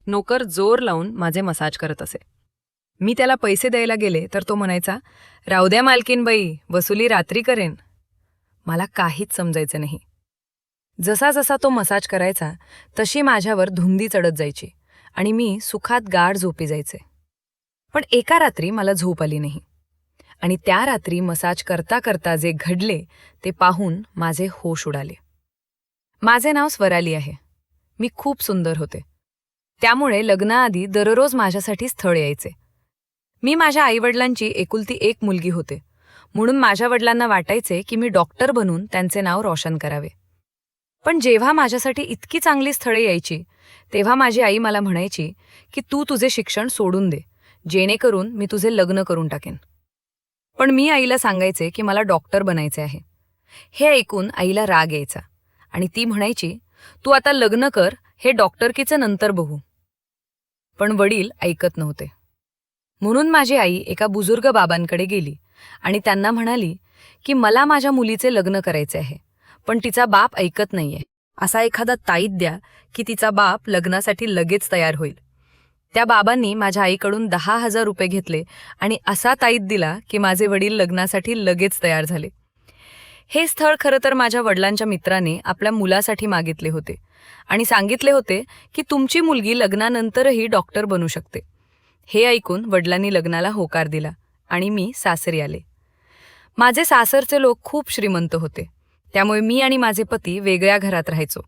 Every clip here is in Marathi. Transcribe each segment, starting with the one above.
नोकर जोर लावून माझे मसाज करत असे. मी त्याला पैसे द्यायला गेले तर तो म्हणायचा, "राहू द्या मालकीनबाई, वसुली रात्री करेन." मला काहीच समजायचे नाही. जसा जसा तो मसाज करायचा तशी माझ्यावर धुंदी चढत जायची आणि मी सुखात गाढ झोपी जायचे. पण एका रात्री मला झोप आली नाही आणि त्या रात्री मसाज करता करता जे घडले ते पाहून माझे होश उडाले. माझे नाव स्वराली आहे. मी खूप सुंदर होते. त्यामुळे लग्नाआधी दररोज माझ्यासाठी स्थळ यायचे. मी माझ्या आईवडिलांची एकुलती एक मुलगी होते, म्हणून माझ्या वडिलांना वाटायचे की मी डॉक्टर बनून त्यांचे नाव रोशन करावे. पण जेव्हा माझ्यासाठी इतकी चांगली स्थळे यायची तेव्हा माझी आई मला म्हणायची की तू तुझे शिक्षण सोडून दे, जेणेकरून मी तुझे लग्न करून टाकेन. पण मी आईला सांगायचे की मला डॉक्टर बनायचे आहे. हे ऐकून आईला राग यायचा आणि ती म्हणायची, तू आता लग्न कर, हे डॉक्टरकीचं नंतर बघू. पण वडील ऐकत नव्हते. म्हणून माझी आई एका बुजुर्ग बाबांकडे गेली आणि त्यांना म्हणाली की मला माझ्या मुलीचे लग्न करायचे आहे, पण तिचा बाप ऐकत नाहीये. असा एखादा ताईत द्या की तिचा बाप लग्नासाठी लगेच तयार होईल. त्या बाबांनी माझ्या आईकडून 10,000 रुपये घेतले आणि असा ताईत दिला की माझे वडील लग्नासाठी लगेच तयार झाले. हे स्थळ खरं तर माझ्या वडिलांच्या मित्राने आपल्या मुलासाठी मागितले होते आणि सांगितले होते की तुमची मुलगी लग्नानंतरही डॉक्टर बनू शकते. हे ऐकून वडिलांनी लग्नाला होकार दिला आणि मी सासरी आले. माझे सासरचे लोक खूप श्रीमंत होते, त्यामुळे मी आणि माझे पती वेगळ्या घरात राहायचो.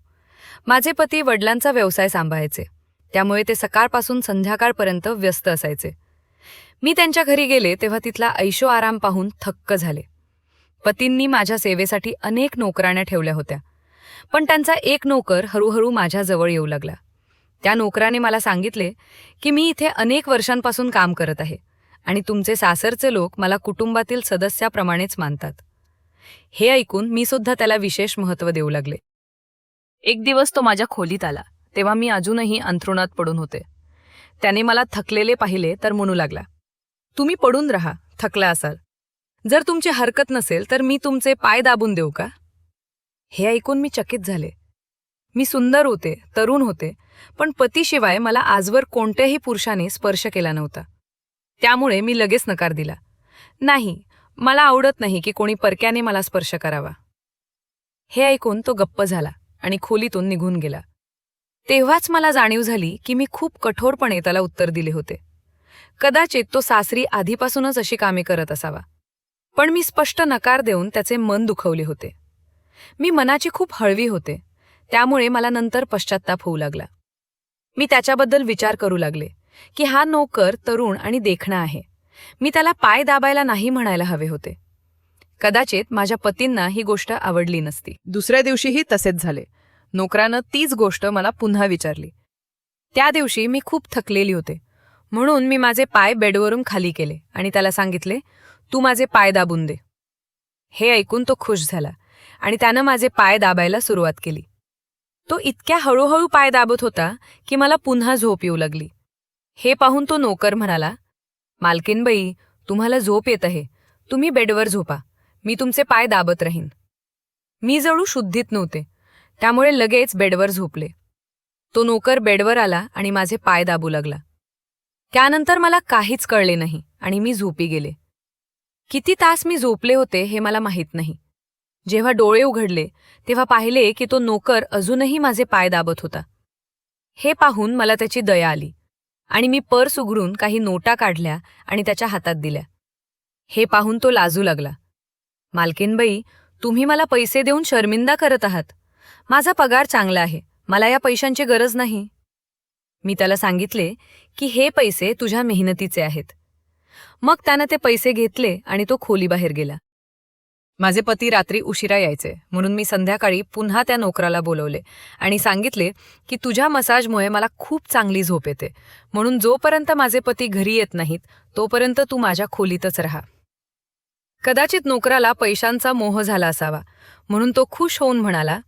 माझे पती वडिलांचा व्यवसाय सांभाळायचे, त्यामुळे ते सकाळपासून संध्याकाळपर्यंत व्यस्त असायचे. मी त्यांच्या घरी गेले तेव्हा तिथला ऐशो आराम पाहून थक्क झाले. पतींनी माझ्या सेवेसाठी अनेक नोकराण्या ठेवल्या होत्या, पण त्यांचा एक नोकर हळूहळू माझ्याजवळ येऊ लागला. त्या नोकराने मला सांगितले की मी इथे अनेक वर्षांपासून काम करत आहे आणि तुमचे सासरचे लोक मला कुटुंबातील सदस्याप्रमाणेच मानतात. हे ऐकून मी सुद्धा त्याला विशेष महत्त्व देऊ लागले. एक दिवस तो माझ्या खोलीत आला तेव्हा मी अजूनही अंथरुणात पडून होते. त्याने मला थकलेले पाहिले तर म्हणू लागला, तुम्ही पडून राहा, थकला असाल. जर तुमची हरकत नसेल तर मी तुमचे पाय दाबून देऊ का? हे ऐकून मी चकित झाले. मी सुंदर होते, तरुण होते, पण पतीशिवाय मला आजवर कोणत्याही पुरुषाने स्पर्श केला नव्हता. त्यामुळे मी लगेच नकार दिला. नाही, मला आवडत नाही की कोणी परक्याने मला स्पर्श करावा. हे ऐकून तो गप्प झाला आणि खोलीतून निघून गेला. तेव्हाच मला जाणीव झाली की मी खूप कठोरपणे त्याला उत्तर दिले होते. कदाचित तो सासरी आधीपासूनच अशी कामे करत असावा, पण मी स्पष्ट नकार देऊन त्याचे मन दुखवले होते. मी मनाची खूप हळवी होते, त्यामुळे मला नंतर पश्चात्ताप होऊ लागला. मी त्याच्याबद्दल विचार करू लागले की हा नोकर तरुण आणि देखणा आहे. मी त्याला पाय दाबायला नाही म्हणायला हवे होते. कदाचित माझ्या पतींना ही गोष्ट आवडली नसती. दुसऱ्या दिवशीही तसेच झाले. नोकरानं तीच गोष्ट मला पुन्हा विचारली. त्या दिवशी मी खूप थकलेली होते, म्हणून मी माझे पाय बेडवरून खाली केले आणि त्याला सांगितले, तू माझे पाय दाबून दे. हे ऐकून तो खुश झाला आणि त्यानं माझे पाय दाबायला सुरुवात केली. तो इतक्या हळूहळू पाय दाबत होता की मला पुन्हा झोप येऊ लागली. हे पाहून तो नोकर म्हणाला, मालकीनबाई, तुम्हाला झोप येत आहे, तुम्ही बेडवर झोपा, मी तुमचे पाय दाबत राहीन. मी जणू शुद्धीत नव्हते, त्यामुळे लगेच बेडवर झोपले. तो नोकर बेडवर आला आणि माझे पाय दाबू लागला. त्यानंतर मला काहीच कळले नाही आणि मी झोपी गेले. किती तास मी झोपले होते हे मला माहीत नाही. जेव्हा डोळे उघडले तेव्हा पाहिले की तो नोकर अजूनही माझे पाय दाबत होता. हे पाहून मला त्याची दया आली आणि मी पर्स उघडून काही नोटा काढल्या आणि त्याच्या हातात दिल्या. हे पाहून तो लाजू लागला. मालकीनबाई, तुम्ही मला पैसे देऊन शर्मिंदा करत आहात. माझा पगार चांगला आहे, मला या पैशांची गरज नाही. मी त्याला सांगितले की हे पैसे तुझ्या मेहनतीचे आहेत. मग त्यानं ते पैसे घेतले आणि तो खोलीबाहेर गेला. माझे पती रात्री उशिरा यायचे, म्हणून मी संध्याकाळी पुन्हा त्या नोकराला बोलवले आणि सांगितले की तुझ्या मसाजमुळे मला खूप चांगली झोप येते, म्हणून जोपर्यंत माझे पती घरी येत नाहीत तोपर्यंत तू माझ्या खोलीतच राहा. कदाचित नोकराला पैशांचा मोह झाला असावा, म्हणून तो खुश होऊन म्हणाला,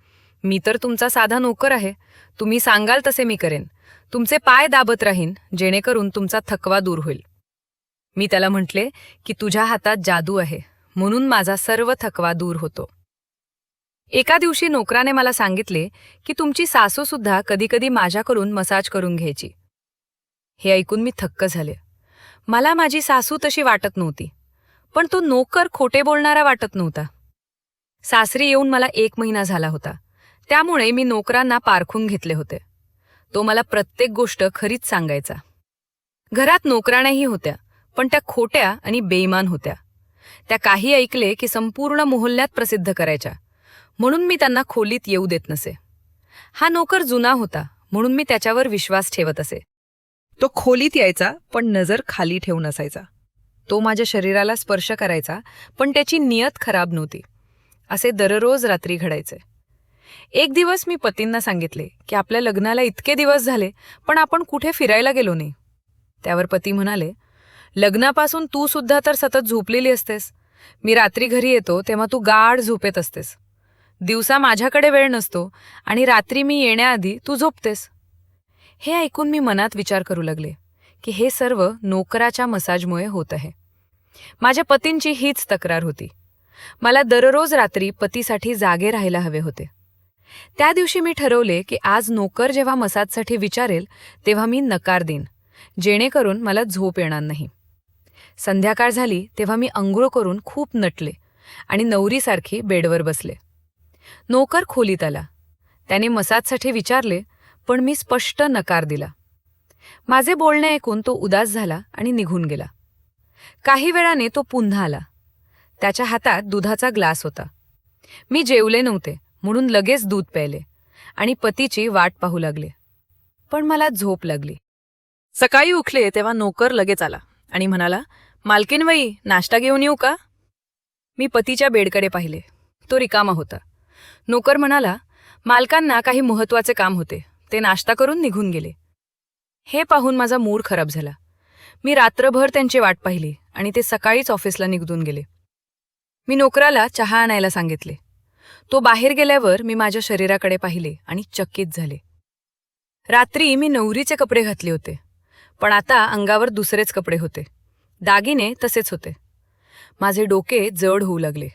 मी तर तुमचा साधा नोकर आहे, तुम्ही सांगाल तसे मी करेन. तुमचे पाय दाबत राहीन, जेणेकरून तुमचा थकवा दूर होईल. मी त्याला म्हटले की तुझ्या हातात जादू आहे, म्हणून माझा सर्व थकवा दूर होतो. एका दिवशी नोकराने मला सांगितले की तुमची सासूसुद्धा कधीकधी माझ्याकडून मसाज करून घ्यायची. हे ऐकून मी थक्क झाले. मला माझी सासू तशी वाटत नव्हती, पण तो नोकर खोटे बोलणारा वाटत नव्हता. सासरी येऊन मला 1 महिना झाला होता, त्यामुळे मी नोकरांना पारखून घेतले होते. तो मला प्रत्येक गोष्ट खरीच सांगायचा. घरात नोकराण्याही होत्या, पण त्या खोट्या आणि बेईमान होत्या. त्या काही ऐकले की संपूर्ण मोहल्ल्यात प्रसिद्ध करायच्या, म्हणून मी त्यांना खोलीत येऊ देत नसे. हा नोकर जुना होता, म्हणून मी त्याच्यावर विश्वास ठेवत असे. तो खोलीत यायचा, पण नजर खाली ठेवून असायचा. तो माझ्या शरीराला स्पर्श करायचा, पण त्याची नियत खराब नव्हती. असे दररोज रात्री घडायचे. एक दिवस मी पतींना सांगितले की आपल्या लग्नाला इतके दिवस झाले, पण आपण कुठे फिरायला गेलो नाही. त्यावर पती म्हणाले, लग्नापासून तू सुद्धा तर सतत झोपलेली असतेस. मी रात्री घरी येतो तेव्हा तू गाढ झोपेत असतेस. दिवसा माझ्याकडे वेळ नसतो आणि रात्री मी येण्याआधी तू झोपतेस. हे ऐकून मी मनात विचार करू लागले की हे सर्व नोकराच्या मसाजमुळे होत आहे. माझ्या पतींची हीच तक्रार होती. मला दररोज रात्री पतीसाठी जागे राहायला हवे होते. त्या दिवशी मी ठरवले की आज नोकर जेव्हा मसाजसाठी विचारेल तेव्हा मी नकार देईन, जेणेकरून मला झोप येणार नाही. संध्याकाळ झाली तेव्हा मी अंघोळ करून खूप नटले आणि नवरीसारखी बेडवर बसले. नोकर खोलीत आला. त्याने मसाजसाठी विचारले, पण मी स्पष्ट नकार दिला. माझे बोलणे ऐकून तो उदास झाला आणि निघून गेला. काही वेळाने तो पुन्हा आला. त्याच्या हातात दुधाचा ग्लास होता. मी जेवले नव्हते, म्हणून लगेच दूध प्यायले आणि पतीची वाट पाहू लागले. पण मला झोप लागली. सकाळी उठले तेव्हा नोकर लगेच आला आणि म्हणाला, मालकीनबाई, नाश्ता घेऊन येऊ का? मी पतीच्या बेडकडे पाहिले. तो रिकामा होता. नोकर म्हणाला, मालकांना काही महत्त्वाचे काम होते, ते नाश्ता करून निघून गेले. हे पाहून माझा मूड खराब झाला. मी रात्रभर त्यांची वाट पाहिली आणि ते सकाळीच ऑफिसला निघून गेले. मी नोकराला चहा आणायला सांगितले. तो बाहेर गेल्यावर मी माझ्या शरीराकडे पाहिले आणि चकित झाले. रात्री मी नवरीचे कपडे घातले होते, पण आता अंगावर दुसरेच कपडे होते. दागिने तसेच होते. माझे डोके जड होऊ लागले.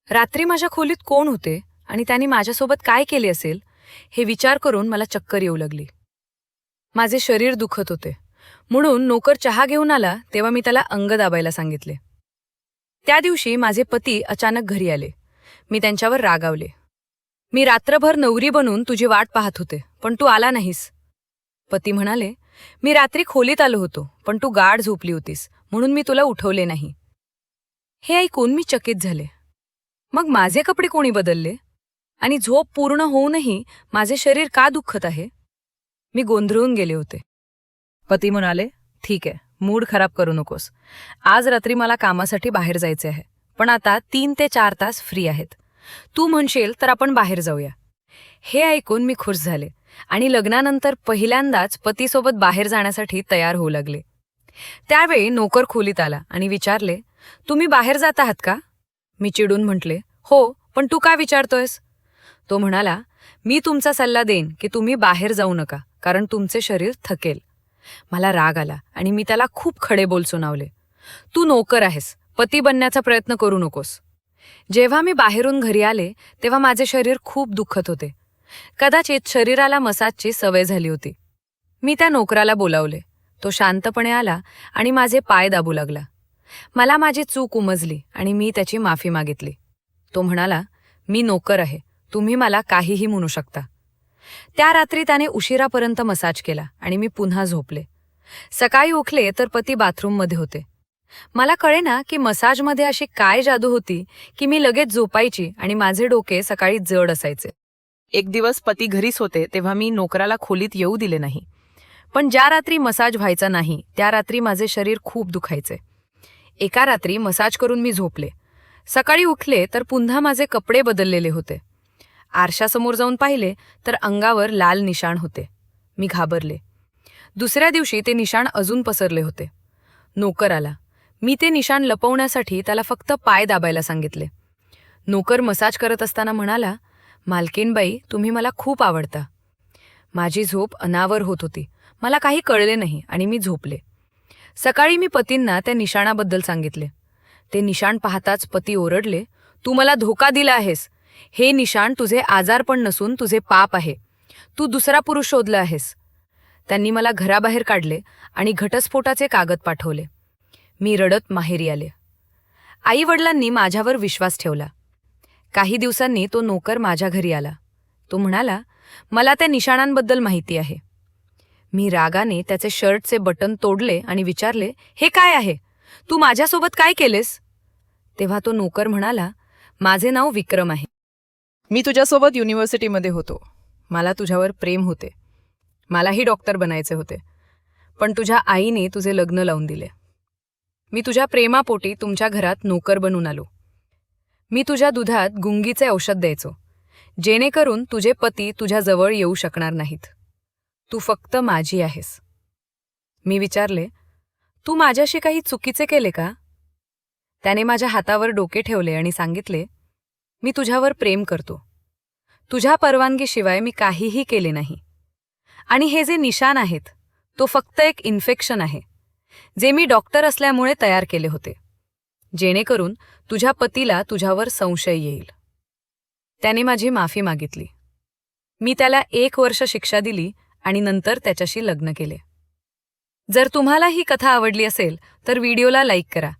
रात्री माझ्या खोलीत कोण होते आणि त्याने माझ्यासोबत काय केले असेल हे विचार करून मला चक्कर येऊ लागली. माझे शरीर दुखत होते, म्हणून नोकर चहा घेऊन आला तेव्हा मी त्याला अंग दाबायला सांगितले. त्या दिवशी माझे पती अचानक घरी आले. मी त्यांच्यावर रागावले. मी रात्रभर नवरी बनून तुझी वाट पाहत होते, पण तू आला नाहीस. पती म्हणाले, मी रात्री खोलीत आलो होतो, पण तू गाढ झोपली होतीस, म्हणून मी तुला उठवले नाही. हे ऐकून मी चकित झाले. मग माझे कपडे कोणी बदलले आणि झोप पूर्ण होऊनही माझे शरीर का दुखत आहे? मी गोंधळून गेले होते. पती म्हणाले, ठीक आहे, मूड खराब करू नकोस. आज रात्री मला कामासाठी बाहेर जायचे आहे, पण आता 3 ते 4 तास फ्री आहेत. तू म्हणशील तर आपण बाहेर जाऊया. हे ऐकून मी खुश झाले आणि लग्नानंतर पहिल्यांदाच पतीसोबत बाहेर जाण्यासाठी तयार होऊ लागले. त्यावेळी नोकर खोलीत आला आणि विचारले, तुम्ही बाहेर जात आहात का? मी चिडून म्हटले, हो, पण तू का विचारतोयस? तो म्हणाला, मी तुमचा सल्ला देईन की तुम्ही बाहेर जाऊ नका, कारण तुमचे शरीर थकेल. मला राग आला आणि मी त्याला खूप खडे बोल सुनावले. तू नोकर आहेस, पती बनण्याचा प्रयत्न करू नकोस. जेव्हा मी बाहेरून घरी आले तेव्हा माझे शरीर खूप दुखत होते. कदाचित शरीराला मसाजची सवय झाली होती. मी त्या नोकराला बोलावले. तो शांतपणे आला आणि माझे पाय दाबू लागला. मला माझी चूक उमजली आणि मी त्याची माफी मागितली. तो म्हणाला, मी नोकर आहे, तुम्ही मला काहीही म्हणू शकता. त्या रात्री त्याने उशिरापर्यंत मसाज केला आणि मी पुन्हा झोपले. सकाळी उठले तर पती बाथरूममध्ये होते. मला कळेना की मसाजमध्ये अशी काय जादू होती की मी लगेच झोपायची आणि माझे डोके सकाळी जड असायचे. एक दिवस पती घरीच होते तेव्हा मी नोकराला खोलीत येऊ दिले नाही. पण ज्या रात्री मसाज व्हायचा नाही त्या रात्री माझे शरीर खूप दुखायचे. एका रात्री मसाज करून मी झोपले. सकाळी उठले तर पुन्हा माझे कपडे बदललेले होते. आरशासमोर जाऊन पाहिले तर अंगावर लाल निशाण होते. मी घाबरले. दुसऱ्या दिवशी ते निशाण अजून पसरले होते. नोकर आला. मी ते निशाण लपवण्यासाठी त्याला फक्त पाय दाबायला सांगितले. नोकर मसाज करत असताना म्हणाला, मालकीनबाई, तुम्ही मला खूप आवडता. माझी झोप अनावर होत होती. मला काही कळले नाही आणि मी झोपले. सकाळी मी पतींना त्या निशाणाबद्दल सांगितले. ते निशाण पाहताच पती ओरडले, तू मला धोका दिला आहेस. हे निशाण तुझे आजारपण नसून तुझे पाप आहे. तू दुसरा पुरुष शोधला आहेस. त्यांनी मला घराबाहेर काढले आणि घटस्फोटाचे कागद पाठवले. मी रडत माहेरी आले. आई-वडिलांनी माझ्यावर विश्वास ठेवला. काही दिवसांनी तो नोकर माझ्या घरी आला. तो म्हणाला, मला त्या निशाणांबद्दल माहिती आहे. मी रागाने त्याचे शर्टचे बटन तोडले आणि विचारले, हे काय आहे? तू माझ्यासोबत काय केलेस? तेव्हा तो नोकर म्हणाला, माझे नाव विक्रम आहे. मी तुझ्यासोबत युनिव्हर्सिटीमध्ये होतो. मला तुझ्यावर प्रेम होते. मलाही डॉक्टर बनायचे होते. पण तुझ्या आईने तुझे लग्न लावून दिले. मी तुझ्या प्रेमापोटी तुमच्या घरात नोकर बनून आलो. मी तुझ्या दुधात गुंगीचे औषध द्यायचो, जेणेकरून तुझे पती तुझ्या जवळ येऊ शकणार नाहीत. तू फक्त माझी आहेस. मी विचारले, तू माझ्याशी काही चुकीचे केले का? त्याने माझ्या हातावर डोके ठेवले आणि सांगितले, मी तुझ्यावर प्रेम करतो. तुझ्या परवानगीशिवाय मी काहीही केले नाही. आणि हे जे निशाण आहेत, तो फक्त एक इन्फेक्शन आहे, जे मी डॉक्टर असल्यामुळे तयार केले होते, जेणेकरून तुझ्या पतीला तुझ्यावर संशय येईल. त्याने माझी माफी मागितली. मी त्याला 1 वर्ष शिक्षा दिली आणि नंतर त्याच्याशी लग्न केले. जर तुम्हाला ही कथा आवडली असेल तर व्हिडिओला लाईक करा